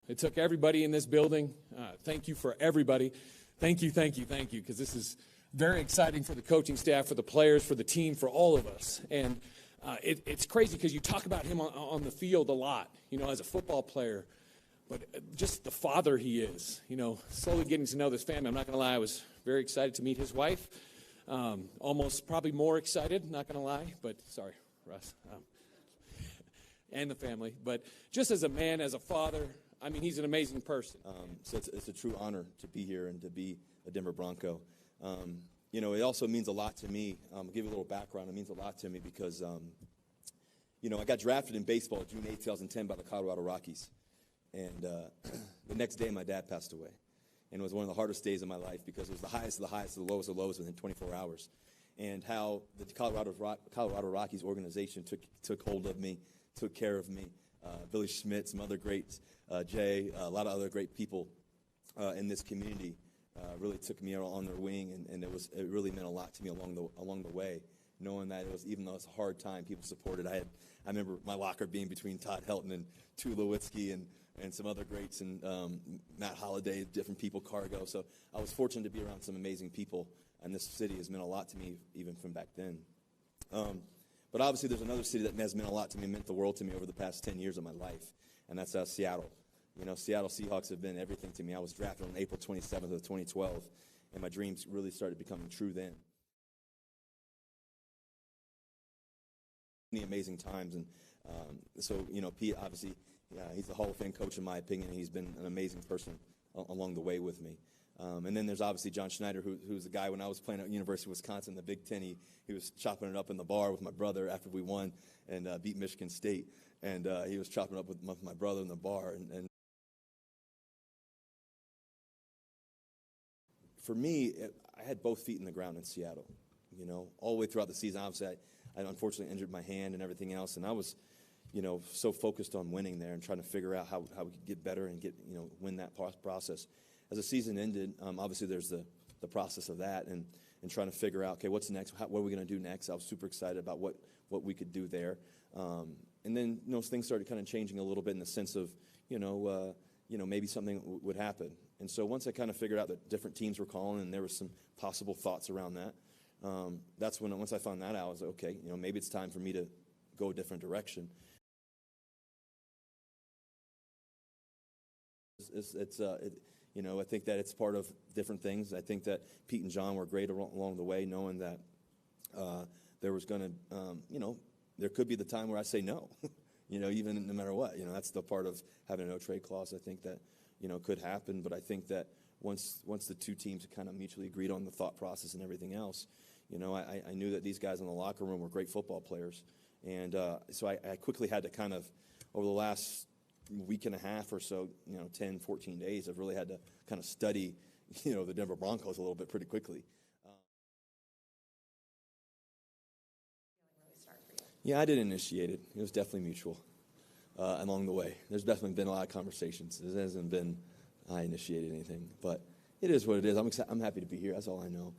It took everybody in this building. Thank you for everybody. Thank you, because this is very exciting for the coaching staff, for the players, for the team, for all of us. And it's crazy because you talk about him on the field a lot, as a football player, but just the father he is, slowly getting to know this family. I'm not going to lie, I was very excited to meet his wife. Almost probably more excited, not going to lie, but sorry, Russ, and the family. But just as a man, as a father, he's an amazing person. So it's a true honor to be here and to be a Denver Bronco. It also means a lot to me. I'll give you a little background. It means a lot to me because, I got drafted in baseball June 8, 2010 by the Colorado Rockies. And the next day, my dad passed away. And it was one of the hardest days of my life because it was the highest of the highest, the lowest of the lows within 24 hours. And how the Colorado Rockies organization took hold of me, took care of me. Billy Schmidt, some other greats, Jay, a lot of other great people in this community really took me on their wing, and it really meant a lot to me along the way, knowing that even though it's a hard time, people supported. I remember my locker being between Todd Helton and Tulowitzki and some other greats, and Matt Holliday, different people, Cargo. So I was fortunate to be around some amazing people, and this city has meant a lot to me even from back then. But obviously there's another city that has meant a lot to me, meant the world to me over the past 10 years of my life, and that's Seattle. Seattle Seahawks have been everything to me. I was drafted on April 27th of 2012, and my dreams really started becoming true then. Many amazing times, and Pete, obviously, he's a Hall of Fame coach in my opinion. He's been an amazing person along the way with me. And then there's obviously John Schneider, who's the guy when I was playing at University of Wisconsin, the Big Ten. He was chopping it up in the bar with my brother after we won and beat Michigan State. And he was chopping it up with my brother in the bar. And for me, I had both feet in the ground in Seattle, all the way throughout the season. Obviously, I unfortunately injured my hand and everything else. And I was, so focused on winning there and trying to figure out how we could get better and win that process. As the season ended, obviously there's the process of that and trying to figure out, okay, what's next? What are we going to do next? I was super excited about what we could do there. And then, things started kind of changing a little bit in the sense of, maybe something would happen. And so once I kind of figured out that different teams were calling and there was some possible thoughts around that, that's when, once I found that out, I was like, okay, maybe it's time for me to go a different direction. I think that it's part of different things. I think that Pete and John were great along the way, knowing that there was going to, there could be the time where I say no, even no matter what. That's the part of having a no-trade clause. I think that, could happen. But I think that once the two teams kind of mutually agreed on the thought process and everything else, I knew that these guys in the locker room were great football players. And so I quickly had to kind of, over the last week and a half or so, 10, 14 days, I've really had to kind of study, the Denver Broncos a little bit pretty quickly. Yeah, I didn't initiate it. It was definitely mutual along the way. There's definitely been a lot of conversations. It hasn't been I initiated anything, but it is what it is. I'm happy to be here. That's all I know.